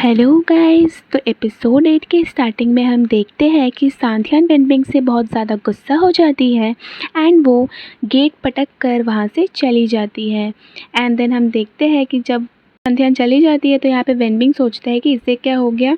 Hello guys. तो episode 8 के starting में हम देखते हैं कि सांथियान वेनबिंग से बहुत ज़्यादा गुस्सा हो जाती है एंड वो गेट पटक कर वहाँ से चली जाती है। एंड देन हम देखते हैं कि जब सांथियान चली जाती है तो यहाँ पे वेनबिंग सोचता है कि इससे क्या हो गया,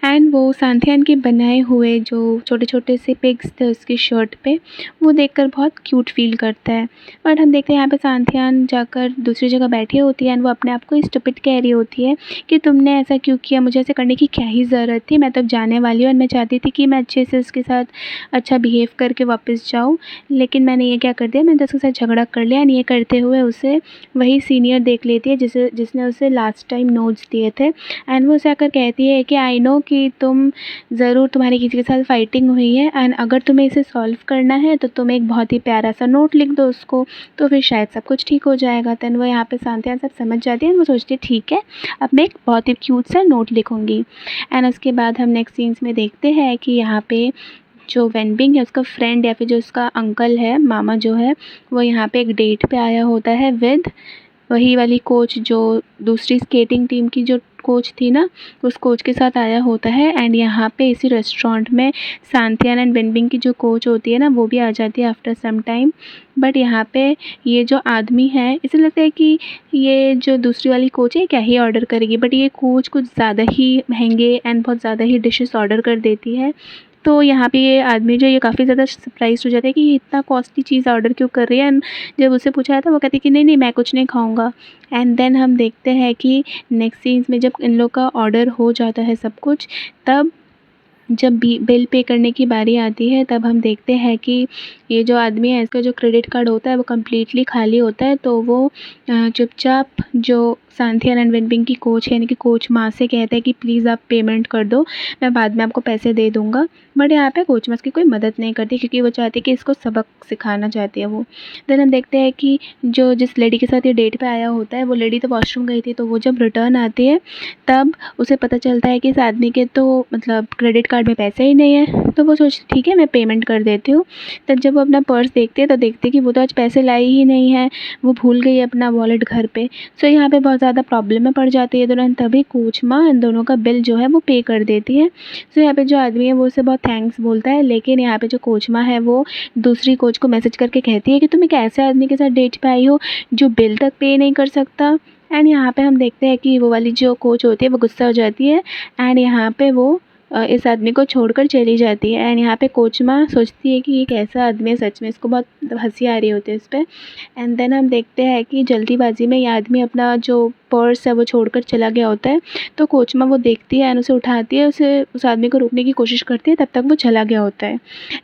एंड वो सांथियान के बनाए हुए जो छोटे छोटे से पिग्स थे उसकी शर्ट पे वो देखकर बहुत क्यूट फील करता है। बट हम देखते हैं यहाँ पे सांथियान जाकर दूसरी जगह बैठी होती है एंड वो अपने आप को स्टूपिड कह रही होती है कि तुमने ऐसा क्यों किया, मुझे ऐसा करने की क्या ही ज़रूरत थी, मैं तब जाने वाली हूँ और मैं चाहती थी कि मैं अच्छे से उसके साथ अच्छा बिहेव करके वापस जाऊँ, लेकिन मैंने ये क्या कर दिया, मैंने तो उसके साथ झगड़ा कर लिया। एंड ये करते हुए उसे वही सीनियर देख लेती है जिसने उसे लास्ट टाइम नोट्स दिए थे एंड वो उसे आकर कहती है कि आई नो कि तुम्हारी किसी के साथ फाइटिंग हुई है एंड अगर तुम्हें इसे सॉल्व करना है तो तुम एक बहुत ही प्यारा सा नोट लिख दो उसको, तो फिर शायद सब कुछ ठीक हो जाएगा। तन वो यहाँ पे सांथियान सब समझ जाती है, वो सोचती है ठीक है अब मैं एक बहुत ही क्यूट सा नोट लिखूँगी। एंड उसके बाद हम नेक्स्ट सीन्स में देखते हैं कि यहाँ पे जो वेनबिंग है उसका फ्रेंड या फिर जो उसका अंकल है, मामा जो है, वो यहाँ पे एक डेट पे आया होता है विद वही वाली कोच जो दूसरी स्केटिंग टीम की जो कोच थी ना, उस कोच के साथ आया होता है। एंड यहाँ पे इसी रेस्टोरेंट में सांथियान एंड वेनबिंग की जो कोच होती है ना वो भी आ जाती है आफ्टर सम टाइम। बट यहाँ पे ये जो आदमी है इसे लगता है कि ये जो दूसरी वाली कोच है क्या ही ऑर्डर करेगी, बट ये कोच कुछ ज़्यादा ही महंगे एंड बहुत ज़्यादा ही डिशेस ऑर्डर कर देती है। तो यहाँ पे ये आदमी जो ये काफ़ी ज़्यादा सरप्राइज हो जाता है कि ये इतना कॉस्टली चीज़ ऑर्डर क्यों कर रही है। एंड जब उससे पूछा जाता है वो कहती है कि नहीं नहीं मैं कुछ नहीं खाऊंगा। एंड देन हम देखते हैं कि नेक्स्ट सीन्स में जब इन लोग का ऑर्डर हो जाता है सब कुछ, तब जब बिल पे करने की बारी आती है तब हम देखते हैं कि ये जो आदमी है इसका जो क्रेडिट कार्ड होता है वो कम्प्लीटली खाली होता है। तो वो चुपचाप जो सांथियान एंड वेनबिंग की कोच है यानी कि कोच माँ से कहता है कि प्लीज़ आप पेमेंट कर दो, मैं बाद में आपको पैसे दे दूँगा। बट यहाँ पे कोच माँ की कोई मदद नहीं करती क्योंकि वो चाहती है कि इसको सबक सिखाना चाहती है वो। देन हम देखते हैं कि जिस लेडी के साथ ये डेट पे आया होता है वो लेडी तो वॉशरूम गई थी, तो वो जब रिटर्न आती है तब उसे पता चलता है कि इस आदमी के तो मतलब क्रेडिट कार्ड में पैसे ही नहीं है। तो वो सोचती ठीक है मैं पेमेंट कर देती हूँ। तब जब वो अपना पर्स देखते हैं तो देखते हैं कि वो तो आज पैसे लाई ही नहीं है, वो भूल गई है अपना वॉलेट घर पे। सो यहाँ पे बहुत ज़्यादा प्रॉब्लम में पड़ जाती है तुरंत, तभी कोच माँ इन दोनों का बिल जो है वो पे कर देती है। सो यहाँ पे जो आदमी है वो उसे बहुत थैंक्स बोलता है, लेकिन यहाँ पे जो कोच माँ है वो दूसरी कोच को मैसेज करके कहती है कि तुम एक ऐसे आदमी के साथ डेट पे आई हो जो बिल तक पे नहीं कर सकता। एंड यहाँ पे हम देखते हैं कि वो वाली जो कोच होती है वो गुस्सा हो जाती है एंड यहाँ पे वो इस आदमी को छोड़कर चली जाती है। एंड यहाँ पे कोच माँ सोचती है कि ये कैसा आदमी है, सच में इसको बहुत हंसी आ रही होती है इस पर। एंड देन हम देखते हैं कि जल्दीबाजी में ये आदमी अपना जो पर्स है वो छोड़कर चला गया होता है। तो कोच माँ वो देखती है एंड उसे उठाती है, उस आदमी को रोकने की कोशिश करती है, तब तक वो चला गया होता है।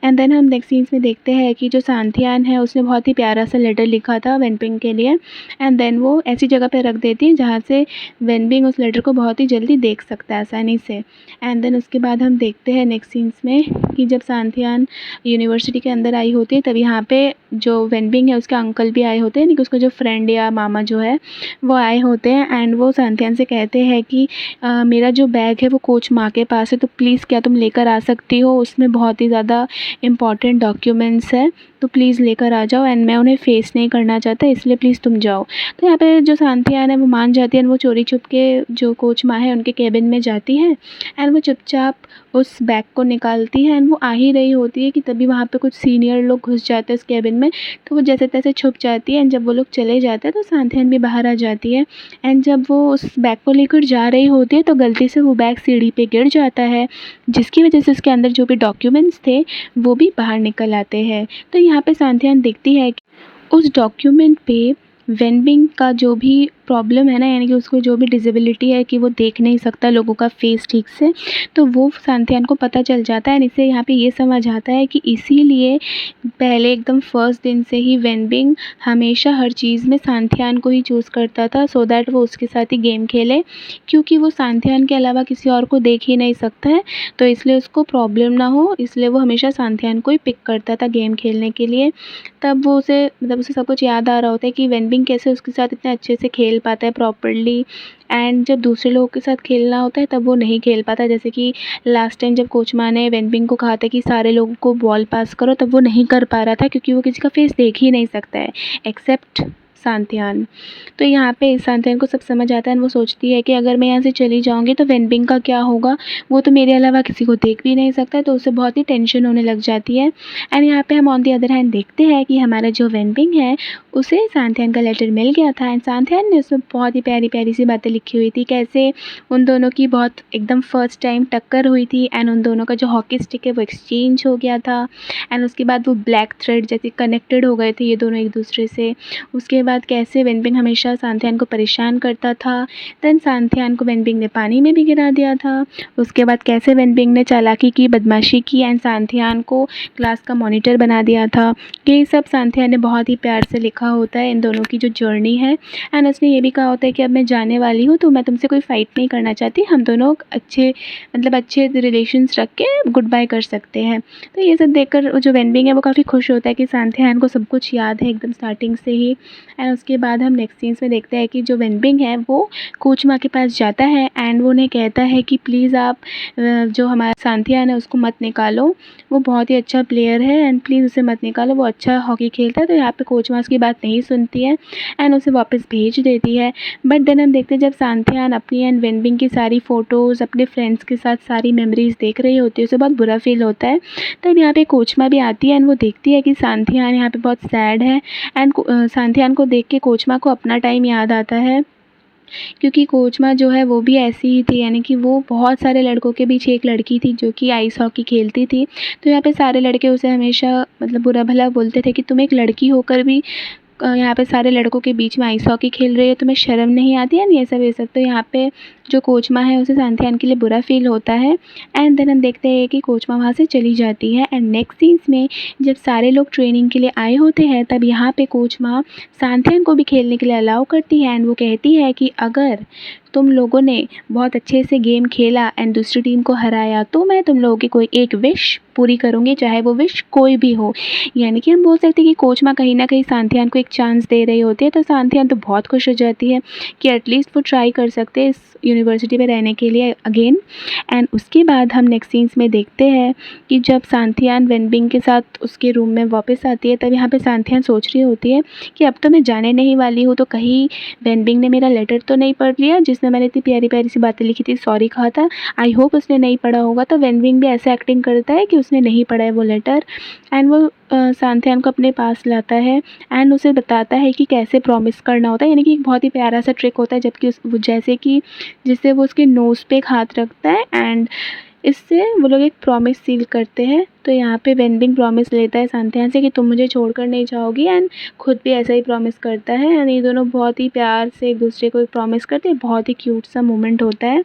एंड देन हम नेक्स्ट सीन्स में देखते हैं कि जो सांथियान है उसने बहुत ही प्यारा सा लेटर लिखा था वेनबिंग के लिए एंड देन वो ऐसी जगह पे रख देती है जहाँ से वेनबिंग उस लेटर को बहुत ही जल्दी देख सकता है आसानी से। एंड देन उसके बाद हम देखते हैं नेक्स्ट सीन्स में कि जब सांथियान यूनिवर्सिटी के अंदर आई होती है तब यहाँ पे जो वेनबिंग है उसके अंकल भी आए होते हैं, यानी कि उसका जो फ्रेंड या मामा जो है वो आए होते हैं। एंड वो सांथियान से कहते हैं कि मेरा जो बैग है वो कोच माँ के पास है, तो प्लीज़ क्या तुम लेकर आ सकती हो, उसमें बहुत ही ज़्यादा इम्पॉर्टेंट डॉक्यूमेंट्स है, तो प्लीज़ लेकर आ जाओ एंड मैं उन्हें फेस नहीं करना चाहता इसलिए प्लीज़ तुम जाओ। तो यहाँ पे जो सांथियान है वो मान जाती है, वो चोरी छुप के जो कोच माँ है उनके केबिन में जाती है एंड वो चुपचाप उस बैग को निकालती है। एंड वो आ ही रही होती है कि तभी वहाँ पे कुछ सीनियर लोग घुस जाते हैं उस केबिन में, तो वो जैसे तैसे छुप जाती है। एंड जब वो लोग चले जाते हैं तो सांथियान भी बाहर आ जाती है। एंड जब वो उस बैग को लेकर जा रही होती है तो गलती से वो बैग सीढ़ी पे गिर जाता है, जिसकी वजह से उसके अंदर जो भी डॉक्यूमेंट्स थे वो भी बाहर निकल आते हैं। तो यहाँ पे सांथियान देखती है कि उस डॉक्यूमेंट पे वेनबिंग का जो भी प्रॉब्लम है ना, यानी कि उसको जो भी डिसेबिलिटी है कि वो देख नहीं सकता लोगों का फेस ठीक से, तो वो सांथियान को पता चल जाता है। इससे यहाँ पे ये समझ आता है कि इसीलिए पहले एकदम फर्स्ट दिन से ही वेनबिंग हमेशा हर चीज़ में सांथियान को ही चूज़ करता था सो दैट वो उसके साथ ही गेम खेले, क्योंकि वो सांथियान के अलावा किसी और को देख ही नहीं सकता है, तो इसलिए उसको प्रॉब्लम ना हो इसलिए वो हमेशा सांथियान को ही पिक करता था गेम खेलने के लिए। तब वो उसे सब कुछ याद आ रहा होता है कि वेनबिंग कैसे उसके साथ इतने अच्छे से खेल पाता है प्रॉपर्ली, एंड जब दूसरे लोगों के साथ खेलना होता है तब वो नहीं खेल पाता। जैसे कि लास्ट टाइम जब कोच माँ ने वेनबिंग को कहा था कि सारे लोगों को बॉल पास करो, तब वो नहीं कर पा रहा था क्योंकि वो किसी का फेस देख ही नहीं सकता है एक्सेप्ट सांथियान। तो यहाँ पे सांथियान को सब समझ आता है, वो सोचती है कि अगर मैं यहाँ से चली जाऊँगी तो वेनबिंग का क्या होगा, वो तो मेरे अलावा किसी को देख भी नहीं सकता, तो उसे बहुत ही टेंशन होने लग जाती है। एंड यहाँ पे हम ऑन दी अदर हैंड देखते हैं कि हमारा जो वेनबिंग है उसे सांथियान का लेटर मिल गया था एंड सांथियान ने उसमें बहुत ही प्यारी प्यारी सी बातें लिखी हुई थी, कैसे उन दोनों की बहुत एकदम फर्स्ट टाइम टक्कर हुई थी एंड उन दोनों का जो हॉकी स्टिक है वो एक्सचेंज हो गया था एंड उसके बाद वो ब्लैक थ्रेड जैसे कनेक्टेड हो गए थे ये दोनों एक दूसरे से। उसके बाद कैसे वेनबिंग हमेशा सांथियान को परेशान करता था, देन सांथियान को वेनबिंग ने पानी में भी गिरा दिया था। उसके बाद कैसे वेनबिंग ने चालाकी की, बदमाशी की एंड सांथियान को क्लास का मॉनिटर बना दिया था। ये सब सांथियान ने बहुत ही प्यार से लिखा होता है इन दोनों की जो जर्नी है एंड उसने ये भी कहा होता है कि अब मैं जाने वाली हूँ तो मैं तुमसे कोई फ़ाइट नहीं करना चाहती, हम दोनों अच्छे अच्छे रिलेशंस रख के गुड बाय कर सकते हैं। तो ये सब देखकर जो वेनबिंग है वो काफ़ी खुश होता है कि सांथियान को सब कुछ याद है एकदम स्टार्टिंग से ही। एंड उसके बाद हम नेक्स्ट सीन्स में देखते हैं कि जो वेनबिंग है वो कोचमा के पास जाता है एंड वो उन्हें कहता है कि प्लीज़ आप जो हमारा सांथियान है उसको मत निकालो, वो बहुत ही अच्छा प्लेयर है एंड प्लीज़ उसे मत निकालो, वो अच्छा हॉकी खेलता है। तो यहाँ पे कोचमा उसकी बात नहीं सुनती है एंड उसे वापस भेज देती है। बट देन हम देखते हैं जब सांथियान अपनी एंड वेनबिंग की सारी फ़ोटोज़ अपने फ्रेंड्स के साथ सारी मेमोरीज़ देख रही होती है, उसे बहुत बुरा फील होता है। तब यहाँ पे कोचमा भी आती है एंड वो देखती है कि सांथियान यहाँ पे बहुत सैड है एंड सांथियान को देख के कोचमा को अपना टाइम याद आता है, क्योंकि कोचमा जो है वो भी ऐसी ही थी, यानी कि वो बहुत सारे लड़कों के बीच एक लड़की थी जो कि आइस हॉकी खेलती थी। तो यहाँ पे सारे लड़के उसे हमेशा बुरा भला बोलते थे कि तुम एक लड़की होकर भी यहाँ पे सारे लड़कों के बीच में आइस हॉकी खेल रही हो, तुम्हें शर्म नहीं आती है, ये सब। तो यहाँ पे जो कोचमा है उसे सांथियान के लिए बुरा फील होता है एंड देन हम देखते हैं कि कोचमा वहाँ से चली जाती है। एंड नेक्स्ट सीन्स में जब सारे लोग ट्रेनिंग के लिए आए होते हैं तब यहाँ पे कोचमा सांथियान को भी खेलने के लिए अलाउ करती है एंड वो कहती है कि अगर तुम लोगों ने बहुत अच्छे से गेम खेला एंड दूसरी टीम को हराया तो मैं तुम लोगों की कोई एक विश पूरी करूँगी, चाहे वो विश कोई भी हो। यानी कि हम बोल सकते हैं कि कोचमा कहीं ना कहीं सांथियान को एक चांस दे रही होती है, तो सांथियान तो बहुत खुश हो जाती है कि एटलीस्ट वो ट्राई कर सकते हैं इस यूनिवर्सिटी में रहने के लिए अगेन। एंड उसके बाद हम नेक्स्ट सीन्स में देखते हैं कि जब सांथियान वेनबिंग के साथ उसके रूम में वापस आती है तब यहाँ पे सांथियान सोच रही होती है कि अब तो मैं जाने नहीं वाली हूँ, तो कहीं वेनबिंग ने मेरा लेटर तो नहीं पढ़ लिया जिसमें मैंने इतनी प्यारी प्यारी सी बातें लिखी थी, सॉरी कहा था, आई होप उसने नहीं पढ़ा होगा। तो वेनबिंग भी ऐसे एक्टिंग करता है कि उसने नहीं पढ़ा है वो लेटर एंड वो सांथियान को अपने पास लाता है एंड उसे बताता है कि कैसे प्रॉमिस करना होता है, यानी कि एक बहुत ही प्यारा सा ट्रिक होता है जबकि जैसे कि जिससे वो उसके नोज़ पे एक हाथ रखता है एंड इससे वो लोग एक प्रॉमिस सील करते हैं। तो यहाँ पे वेनबिंग प्रॉमिस लेता है सांथियान से कि तुम मुझे छोड़कर नहीं जाओगी एंड खुद भी ऐसा ही प्रॉमिस करता है एंड ये दोनों बहुत ही प्यार से एक दूसरे को प्रॉमिस करते हैं, बहुत ही क्यूट सा मोमेंट होता है।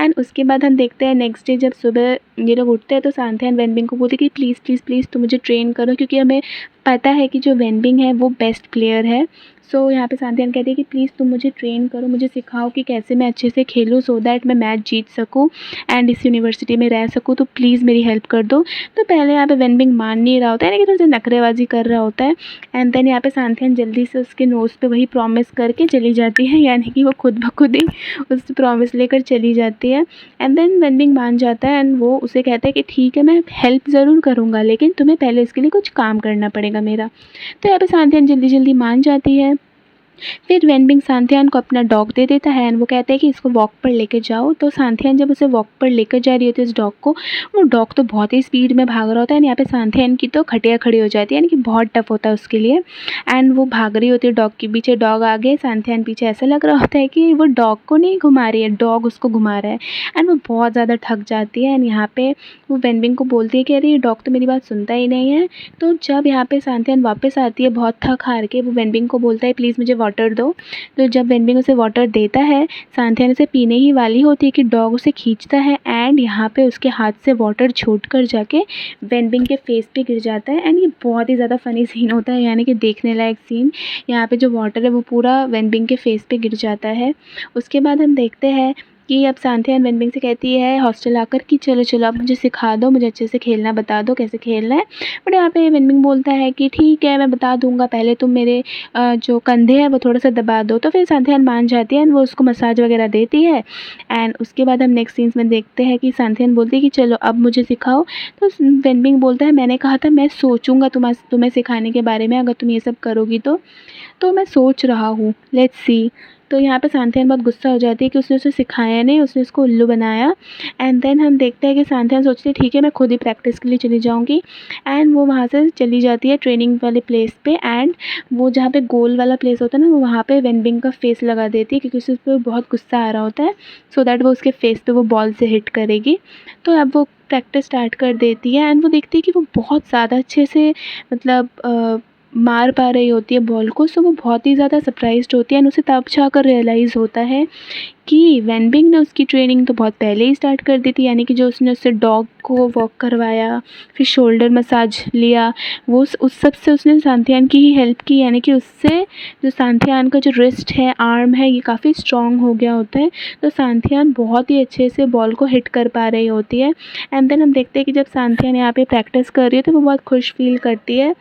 एंड उसके बाद हम देखते हैं नेक्स्ट डे जब सुबह ये लोग उठते हैं तो सांथियान वेनबिंग को बोलती है कि प्लीज़ प्लीज़ प्लीज़ तुम मुझे ट्रेन करो, क्योंकि हमें पता है कि जो वेनबिंग है वो बेस्ट प्लेयर है। सो यहाँ पे सांथियान कहती है कि प्लीज़ तुम मुझे ट्रेन करो, मुझे सिखाओ कि कैसे मैं अच्छे से खेलूँ सो दैट मैं मैच जीत सकूँ एंड इस यूनिवर्सिटी में रह सकूँ, तो प्लीज़ मेरी हेल्प कर दो। तो पहले यहाँ पे वेनबिंग मान नहीं रहा होता है, लेकिन थोड़ा सा नखरेबाजी कर रहा होता है एंड देन यहाँ पे सांथियान जल्दी से उसके नोज़ पे वही प्रॉमिस करके चली जाती है, यानी कि वो खुद ब खुद ही उस प्रॉमिस लेकर चली जाती है एंड देन वेनबिंग मान जाता है एंड वो उसे कहता है कि ठीक है मैं हेल्प ज़रूर करूँगा लेकिन तुम्हें पहले इसके लिए कुछ काम करना पड़ेगा मेरा। तो यहाँ पे सांथियान जल्दी जल्दी मान जाती है। फिर वेनबिंग सांथियान को अपना डॉग दे देता है एंड वो कहता है कि इसको वॉक पर लेकर जाओ। तो सांथियान जब उसे वॉक पर लेकर जा रही होती है इस डॉग को, वो डॉग तो बहुत ही स्पीड में भाग रहा होता है एंड यहाँ पे सांथियान की तो खटिया खड़ी हो जाती है, यानी कि बहुत टफ होता है उसके लिए एंड वो भाग रही होती है डॉग के पीछे, डॉग आगे सांथियान पीछे। ऐसा लग रहा होता है कि वो डॉग को नहीं घुमा रही है, डॉग उसको घुमा रहा है एंड वो बहुत ज़्यादा थक जाती है एंड यहाँ पे वो वेनबिंग को बोलती है कि अरे ये डॉग तो मेरी बात सुनता ही नहीं है। तो जब यहाँ पे सांथियान वापस आती है बहुत थक हार के, वो वेनबिंग को बोलता है प्लीज़ मुझे वाटर दो। तो जब वेनबिंग उसे वाटर देता है, सांथियान उसे पीने ही वाली होती है कि डॉग उसे खींचता है एंड यहाँ पे उसके हाथ से वाटर छूट कर जाके वेनबिंग के फेस पे गिर जाता है एंड ये बहुत ही ज़्यादा फ़नी सीन होता है, यानी कि देखने लायक सीन। यहाँ पे जो वाटर है वो पूरा वेनबिंग के फेस पे गिर जाता है। उसके बाद हम देखते हैं कि अब सांथियान वेनबिंग से कहती है हॉस्टल आकर कि चलो चलो आप मुझे सिखा दो, मुझे अच्छे से खेलना बता दो कैसे खेलना है। बट यहाँ पे वेनबिंग बोलता है कि ठीक है मैं बता दूंगा, पहले तुम मेरे जो कंधे हैं वो थोड़ा सा दबा दो। तो फिर सांथियान मान जाती है एंड वो उसको मसाज वगैरह देती है एंड उसके बाद हम नेक्स्ट सीन्स में देखते हैं कि सांथियान बोलती है कि चलो अब मुझे सिखाओ। तो वेनबिंग बोलता है मैंने कहा था मैं सोचूंगा तुम्हें सिखाने के बारे में, अगर तुम ये सब करोगी तो। तो मैं सोच रहा हूँ, लेट्स सी। तो यहाँ पे सांथियान बहुत गुस्सा हो जाती है कि उसने उसे सिखाया नहीं, उसने उसको उल्लू बनाया। एंड देन हम देखते हैं कि सांथियान सोचती है ठीक है मैं खुद ही प्रैक्टिस के लिए चली जाऊँगी। एंड वो वहाँ से चली जाती है ट्रेनिंग वाले प्लेस पे। एंड वो जहाँ पे गोल वाला प्लेस होता है ना, वो वहाँ पे वेनबिंग का फेस लगा देती है क्योंकि उसे उस पे बहुत गुस्सा आ रहा होता है, सो दैट वो उसके फेस पे वो बॉल से हिट करेगी। तो अब वो प्रैक्टिस स्टार्ट कर देती है एंड वो देखती है कि वो बहुत ज़्यादा अच्छे से मतलब मार पा रही होती है बॉल को। सो वो बहुत ही ज़्यादा सरप्राइज़्ड होती है एंड उसे तब जाकर रियलाइज़ होता है कि वेनबिंग ने उसकी ट्रेनिंग तो बहुत पहले ही स्टार्ट कर दी थी। यानी कि जो उसने उससे डॉग को वॉक करवाया, फिर शोल्डर मसाज लिया, वो उस सब से उसने सांथियान की ही हेल्प की। यानी कि उससे जो सांथियान का जो रिस्ट है, आर्म है, ये काफ़ी स्ट्रॉन्ग हो गया होता है। तो सांथियान बहुत ही अच्छे से बॉल को हिट कर पा रही होती है। एंड देन हम देखते हैं कि जब सांथियान यहाँ पे प्रैक्टिस कर रही है तो वो बहुत खुश फील करती है।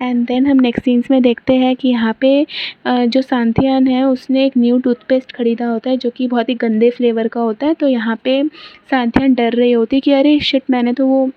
एंड देन हम नेक्स्ट सीन्स में देखते हैं कि यहाँ पे जो सांथियान है उसने एक न्यू टूथपेस्ट ख़रीदा होता है जो कि बहुत ही गंदे फ्लेवर का होता है। तो यहाँ पे सांथियान डर रही होती है कि अरे शिट, मैंने तो वो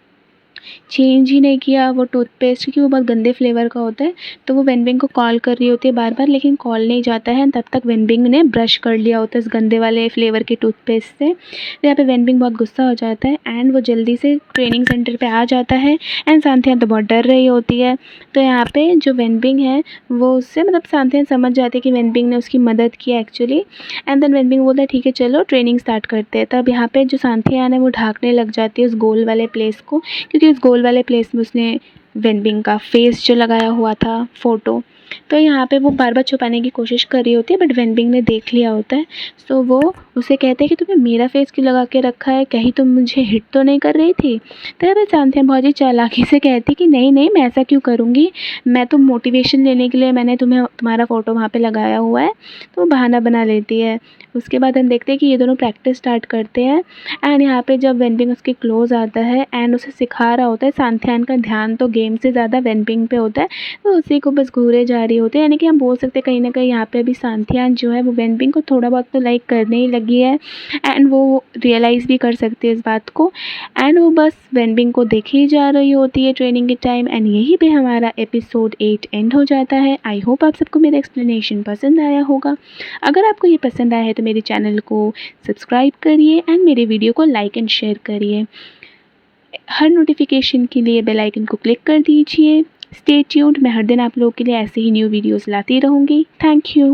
चेंज ही नहीं किया वो टूथपेस्ट, क्योंकि वो बहुत गंदे फ्लेवर का होता है। तो वो वेनबिंग को कॉल कर रही होती है बार बार, लेकिन कॉल नहीं जाता है। तब तक वेनबिंग ने ब्रश कर लिया होता है इस गंदे वाले फ्लेवर के टूथपेस्ट से। तो यहाँ पे वेनबिंग बहुत गुस्सा हो जाता है एंड वो जल्दी से ट्रेनिंग सेंटर पे आ जाता है। एंड सांथियान तो बहुत डर रही होती है। तो यहाँ पे जो वेनबिंग है वो उससे मतलब सांथियान समझ जाती है कि वेनबिंग ने उसकी मदद की एक्चुअली। एंड देन वेनबिंग बोलता है ठीक है चलो ट्रेनिंग स्टार्ट करते हैं। तब यहाँ पे जो सांथियान है वो ढाँकने लग जाती है उस गोल वाले प्लेस को, क्योंकि उस गोल वाले प्लेस में उसने वेनबिंग का फेस जो लगाया हुआ था फ़ोटो। तो यहाँ पे वो बार बार छुपाने की कोशिश कर रही होती है, बट वेनबिंग ने देख लिया होता है। सो वो उसे कहते हैं कि तुमने मेरा फेस क्यों लगा के रखा है, कहीं तुम मुझे हिट तो नहीं कर रही थी। तो यहाँ पे सांथियान बहुत ही चालाकी से कहती कि नहीं नहीं, मैं ऐसा क्यों करूँगी, मैं तो मोटिवेशन लेने के लिए मैंने तुम्हारा फ़ोटो वहाँ पे लगाया हुआ है। तो वो बहाना बना लेती है। उसके बाद हम देखते हैं कि ये दोनों प्रैक्टिस स्टार्ट करते हैं। एंड यहाँ पे जब वेनबिंग उसके क्लोज़ आता है एंड उसे सिखा रहा होता है, सांथियान का ध्यान तो गेम से ज़्यादा वेनबिंग पे होता है। तो उसी को बस घूरे जा रही होती है। यानी कि हम बोल सकते हैं कहीं ना कहीं यहाँ पे अभी सांथियान जो है वो वेनबिंग को थोड़ा बहुत तो लाइक करने ही लगी है। एंड वो रियलाइज़ भी कर सकती है इस बात को। एंड वो बस वेनबिंग को देखे ही जा रही होती है ट्रेनिंग के टाइम। एंड यहीं पे हमारा एपिसोड 8 एंड हो जाता है। आई होप आप सबको मेरा एक्सप्लेनेशन पसंद आया होगा। अगर आपको ये पसंद आया है तो मेरे चैनल को सब्सक्राइब करिए एंड मेरे वीडियो को लाइक एंड शेयर करिए। हर नोटिफिकेशन के लिए बेल आइकन को क्लिक कर दीजिए। स्टे ट्यून्ड, मैं हर दिन आप लोगों के लिए ऐसे ही न्यू वीडियोस लाती रहूँगी। Thank you.